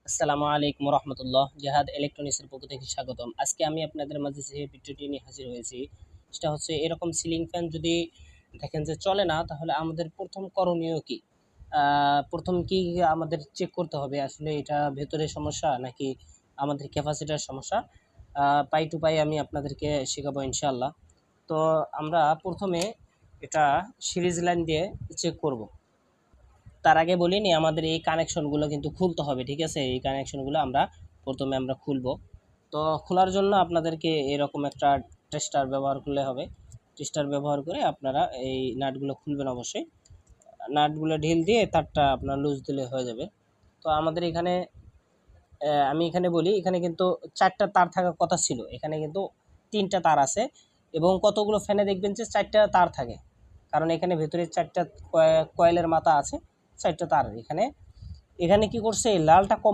আসসালামু আলাইকুম রহমতুল্লাহ। জেহাদ ইলেকট্রনিক্সের পক্ষ থেকে স্বাগতম। আজকে আমি আপনাদের মাঝে যে ভিডিওটি নিয়ে হাজির হয়েছি সেটা হচ্ছে এরকম সিলিং ফ্যান যদি দেখেন যে চলে না, তাহলে আমাদের প্রথম করণীয় কি? প্রথম কি আমাদের চেক করতে হবে আসলে এটা ভেতরে সমস্যা নাকি আমাদের ক্যাপাসিটার সমস্যা। পাই টু পাই আমি আপনাদেরকে শেখাবো ইনশাআল্লাহ। তো আমরা প্রথমে এটা সিরিজ লাইন দিয়ে চেক করব। তার আগে বলিনি, আমাদের এই কানেকশনগুলো কিন্তু খুলতে হবে, ঠিক আছে? এই কানেকশনগুলো প্রথমে আমরা খুলবো। তো খোলার জন্য আপনাদেরকে এরকম একটা টেস্টার ব্যবহার করলে হবে। টেস্টার ব্যবহার করে আপনারা এই নাটগুলো খুলবেন অবশ্যই। নাটগুলো ঢিল দিয়ে তারটা আপনার লুজ দিলে হয়ে যাবে। তো আমাদের এখানে আমি এখানে বলি, এখানে কিন্তু 4টা তার থাকার কথা ছিল, এখানে কিন্তু 3টা তার আছে। এবং কতগুলো ফ্যানে দেখবেন যে 4টা তার থাকে, কারণ এখানে ভেতরে 4টা কয়েলের মাথা আছে, 4টা তার। এখানে এখানে কি করছে, এই লালটা কম